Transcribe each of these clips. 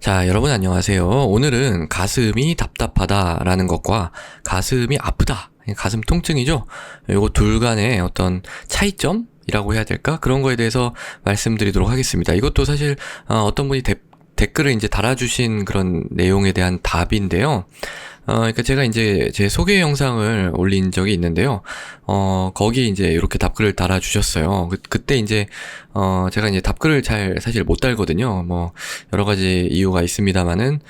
자, 여러분 안녕하세요. 오늘은 가슴이 답답하다라는 것과 가슴이 아프다, 가슴 통증이죠. 요거 둘 간의 어떤 차이점이라고 해야 될까? 그런 거에 대해서 말씀드리도록 하겠습니다. 이것도 사실 어떤 분이 댓글을 이제 달아주신 그런 내용에 대한 답인데요. 그러니까 제가 이제 제 소개 영상을 올린 적이 있는데요. 거기 이제 이렇게 답글을 달아주셨어요. 그때 이제, 제가 이제 답글을 잘 사실 못 달거든요. 뭐, 여러 가지 이유가 있습니다만은,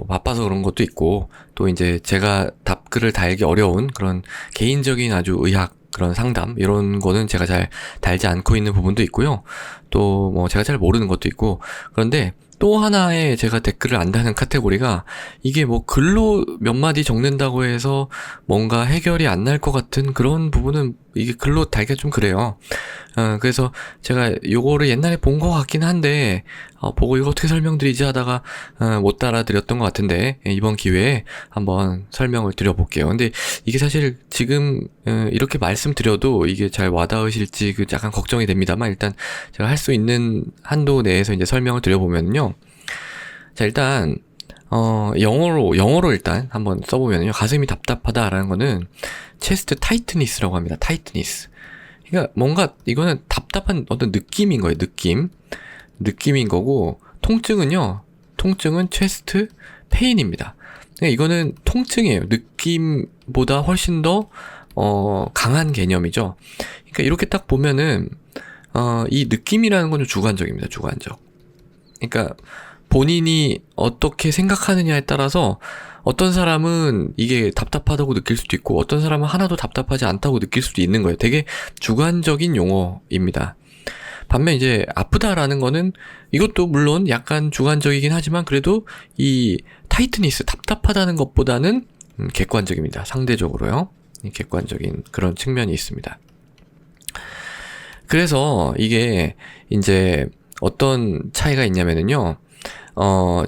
바빠서 그런 것도 있고, 또 이제 제가 답글을 달기 어려운 그런 개인적인 아주 의학, 그런 상담, 이런 거는 제가 잘 달지 않고 있는 부분도 있고요. 또 뭐 제가 잘 모르는 것도 있고, 그런데 또 하나의 제가 댓글을 안 다는 카테고리가 이게 뭐 글로 몇 마디 적는다고 해서 뭔가 해결이 안 날 것 같은 그런 부분은 이게 글로 달기가 좀 그래요. 그래서 제가 요거를 옛날에 본 것 같긴 한데, 보고 이거 어떻게 설명드리지 하다가, 못 따라드렸던 것 같은데, 이번 기회에 한번 설명을 드려볼게요. 근데 이게 사실 지금, 이렇게 말씀드려도 이게 잘 와닿으실지 약간 걱정이 됩니다만, 일단 제가 할 수 있는 한도 내에서 이제 설명을 드려보면요. 자, 일단, 영어로 일단 한번 써보면요. 가슴이 답답하다라는 거는 체스트 타이트니스라고 합니다. 타이트니스. 그러니까 뭔가 이거는 답답한 어떤 느낌인 거예요. 느낌인 거고, 통증은 체스트 페인입니다. 그러니까 이거는 통증이에요. 느낌보다 훨씬 더 강한 개념이죠. 그러니까 이렇게 딱 보면은 이 느낌이라는 건 좀 주관적입니다. 주관적. 그러니까 본인이 어떻게 생각하느냐에 따라서 어떤 사람은 이게 답답하다고 느낄 수도 있고, 어떤 사람은 하나도 답답하지 않다고 느낄 수도 있는 거예요. 되게 주관적인 용어입니다. 반면 이제 아프다라는 거는 이것도 물론 약간 주관적이긴 하지만 그래도 이 타이트니스, 답답하다는 것보다는 객관적입니다. 상대적으로요. 객관적인 그런 측면이 있습니다. 그래서 이게 이제 어떤 차이가 있냐면은요.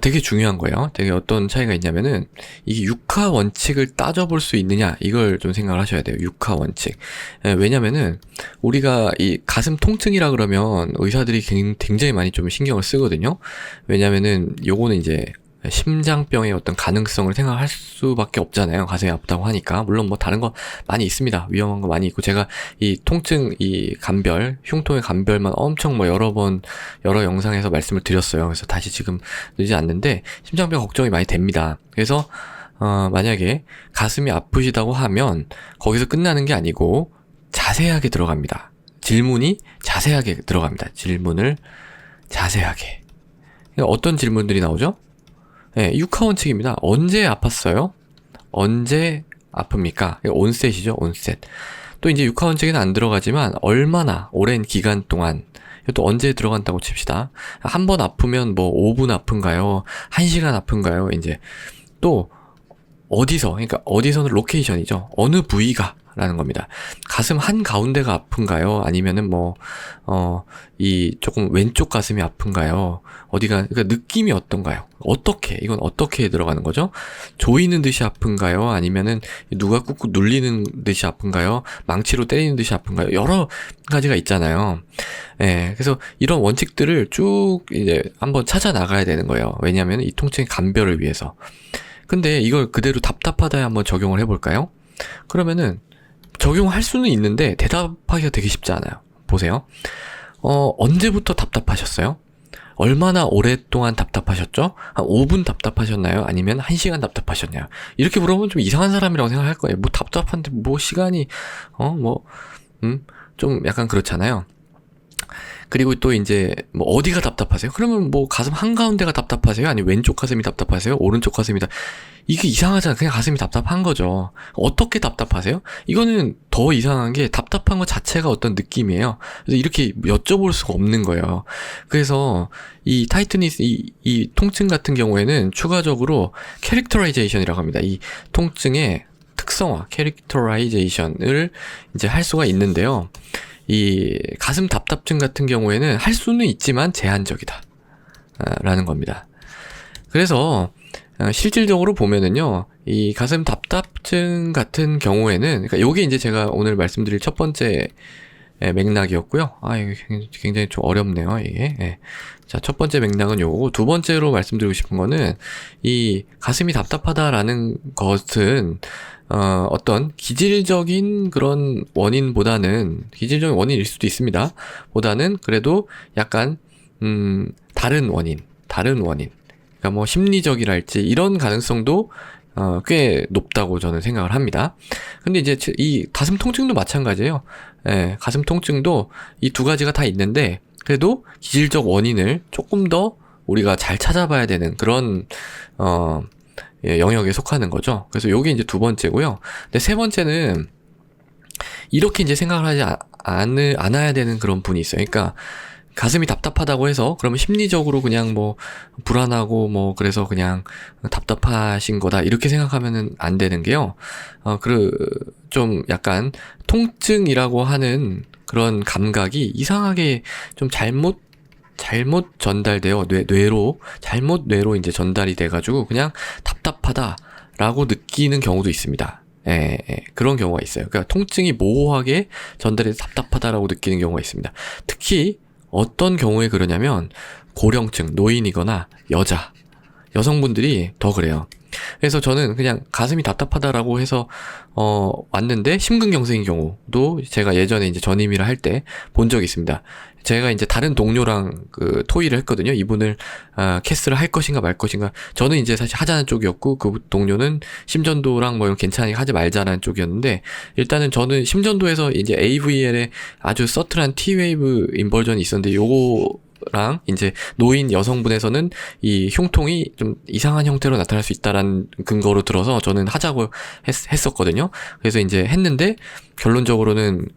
되게 중요한 거예요. 되게 어떤 차이가 있냐면은, 이게 육하 원칙을 따져볼 수 있느냐, 이걸 좀 생각을 하셔야 돼요. 육하 원칙. 왜냐면은, 우리가 이 가슴 통증이라 그러면 의사들이 굉장히 많이 좀 신경을 쓰거든요. 왜냐면은, 요거는 이제, 심장병의 어떤 가능성을 생각할 수밖에 없잖아요. 가슴이 아프다고 하니까. 물론 뭐 다른 거 많이 있습니다. 위험한 거 많이 있고, 제가 이 통증, 이 간별, 흉통의 간별만 엄청 뭐 여러 영상에서 말씀을 드렸어요. 그래서 다시 지금 늘지 않는데, 심장병 걱정이 많이 됩니다. 그래서, 만약에 가슴이 아프시다고 하면, 거기서 끝나는 게 아니고, 자세하게 들어갑니다. 질문이 자세하게 들어갑니다. 질문을 자세하게. 그러니까 어떤 질문들이 나오죠? 네, 육하 원칙입니다. 언제 아팠어요? 언제 아픕니까? 온셋이죠, 온셋. 또 이제 육하 원칙에는 안 들어가지만 얼마나 오랜 기간 동안, 또 언제 들어간다고 칩시다. 한 번 아프면 뭐 5분 아픈가요? 1시간 아픈가요? 이제 또 어디서, 그러니까 어디서는 로케이션이죠. 어느 부위가 라는 겁니다. 가슴 한 가운데가 아픈가요? 아니면은 이 조금 왼쪽 가슴이 아픈가요? 그러니까 느낌이 어떤가요? 이건 어떻게 들어가는 거죠? 조이는 듯이 아픈가요? 아니면은 누가 꾹꾹 눌리는 듯이 아픈가요? 망치로 때리는 듯이 아픈가요? 여러 가지가 있잖아요. 예, 그래서 이런 원칙들을 쭉 이제 한번 찾아 나가야 되는 거예요. 왜냐하면 이 통증의 감별을 위해서. 근데 이걸 그대로 답답하다에 한번 적용을 해볼까요? 그러면은 적용할 수는 있는데 대답하기가 되게 쉽지 않아요. 보세요. 언제부터 답답하셨어요? 얼마나 오랫동안 답답하셨죠? 한 5분 답답하셨나요? 아니면 1시간 답답하셨나요? 이렇게 물어보면 좀 이상한 사람이라고 생각할 거예요. 뭐 답답한데 뭐 시간이 좀 약간 그렇잖아요. 그리고 또 이제 뭐 어디가 답답하세요? 그러면 뭐 가슴 한가운데가 답답하세요? 아니면 왼쪽 가슴이 답답하세요? 오른쪽 가슴이 이게 이상하잖아. 그냥 가슴이 답답한 거죠. 어떻게 답답하세요? 이거는 더 이상한 게 답답한 것 자체가 어떤 느낌이에요. 그래서 이렇게 여쭤볼 수가 없는 거예요. 그래서 이 타이트니스, 이 통증 같은 경우에는 추가적으로 캐릭터라이제이션이라고 합니다. 이 통증의 특성화, 캐릭터라이제이션을 이제 할 수가 있는데요. 이 가슴 답답증 같은 경우에는 할 수는 있지만 제한적이다 라는 겁니다. 그래서 실질적으로 보면은요, 이 가슴 답답증 같은 경우에는, 그러니까 요게 이제 제가 오늘 말씀드릴 첫 번째 맥락이었고요. 이게 굉장히 좀 어렵네요, 이게. 자, 첫 번째 맥락은 요거고, 두 번째로 말씀드리고 싶은 거는, 이 가슴이 답답하다라는 것은, 어떤 기질적인 그런 원인보다는, 기질적인 원인일 수도 있습니다. 보다는 그래도 약간, 다른 원인. 그러니까 뭐 심리적이랄지, 이런 가능성도 꽤 높다고 저는 생각을 합니다. 근데 이제 이 가슴 통증도 마찬가지예요. 가슴 통증도 이 두 가지가 다 있는데 그래도 기질적 원인을 조금 더 우리가 잘 찾아봐야 되는 그런 영역에 속하는 거죠. 그래서 요게 이제 두 번째고요. 근데 세 번째는 이렇게 이제 생각을 하지 않아야 되는 그런 분이 있어요. 그러니까 가슴이 답답하다고 해서 그러면 심리적으로 그냥 뭐 불안하고 뭐 그래서 그냥 답답하신 거다 이렇게 생각하면은 안 되는 게요. 좀 약간 통증이라고 하는 그런 감각이 이상하게 좀 잘못 전달되어 잘못 뇌로 이제 전달이 돼가지고 그냥 답답하다라고 느끼는 경우도 있습니다. 그런 경우가 있어요. 그러니까 통증이 모호하게 전달해서 답답하다라고 느끼는 경우가 있습니다. 특히 어떤 경우에 그러냐면 고령층, 노인이거나 여성분들이 더 그래요. 그래서 저는 그냥 가슴이 답답하다라고 해서 왔는데 심근경색인 경우도 제가 예전에 이제 전임이라 할 때 본 적이 있습니다. 제가 이제 다른 동료랑 그 토의를 했거든요. 이분을 캐스를 할 것인가 말 것인가. 저는 이제 사실 하자는 쪽이었고 그 동료는 심전도랑 뭐 이런 괜찮으니까 하지 말자라는 쪽이었는데 일단은 저는 심전도에서 이제 AVL에 아주 서툴한 T-웨이브 인버전이 있었는데 요거랑 이제 노인 여성분에서는 이 흉통이 좀 이상한 형태로 나타날 수 있다라는 근거로 들어서 저는 하자고 했었거든요. 그래서 이제 했는데 결론적으로는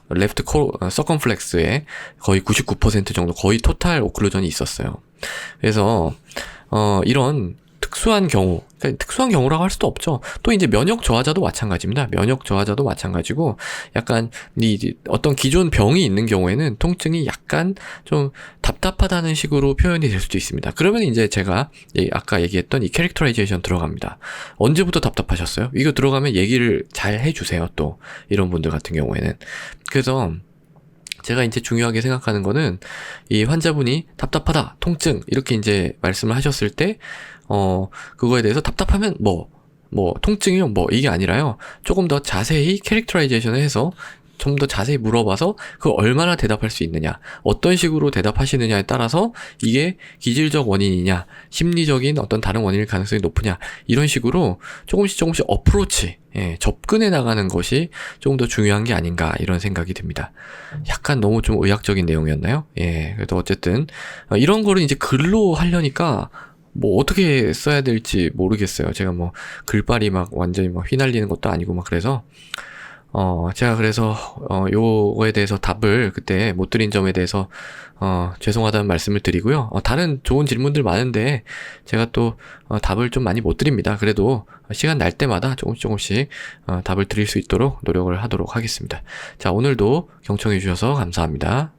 레프트 서컴플렉스에 거의 99% 정도 거의 토탈 오클루전이 있었어요. 그래서 이런 특수한 경우, 그러니까 특수한 경우라고 할 수도 없죠. 또 이제 면역 저하자도 마찬가지입니다. 면역 저하자도 마찬가지고 약간 이 어떤 기존 병이 있는 경우에는 통증이 약간 좀 답답하다는 식으로 표현이 될 수도 있습니다. 그러면 이제 제가 아까 얘기했던 이 캐릭터라이제이션 들어갑니다. 언제부터 답답하셨어요? 이거 들어가면 얘기를 잘 해주세요. 또 이런 분들 같은 경우에는. 그래서 제가 이제 중요하게 생각하는 거는 이 환자분이 답답하다, 통증 이렇게 이제 말씀을 하셨을 때 그거에 대해서 답답하면 통증이요 이게 아니라요. 조금 더 자세히 캐릭터라이제이션을 해서 좀 더 자세히 물어봐서 그 얼마나 대답할 수 있느냐, 어떤 식으로 대답하시느냐에 따라서 이게 기질적 원인이냐, 심리적인 어떤 다른 원인일 가능성이 높으냐 이런 식으로 조금씩 어프로치, 접근해 나가는 것이 조금 더 중요한 게 아닌가 이런 생각이 듭니다. 약간 너무 좀 의학적인 내용이었나요? 그래도 어쨌든 이런 거를 이제 글로 하려니까 뭐 어떻게 써야 될지 모르겠어요. 제가 뭐 글빨이 막 완전히 막 휘날리는 것도 아니고 막 그래서 제가 그래서 요거에 대해서 답을 그때 못 드린 점에 대해서 죄송하다는 말씀을 드리고요. 다른 좋은 질문들 많은데 제가 또 답을 좀 많이 못 드립니다. 그래도 시간 날 때마다 조금씩 답을 드릴 수 있도록 노력을 하도록 하겠습니다. 자, 오늘도 경청해 주셔서 감사합니다.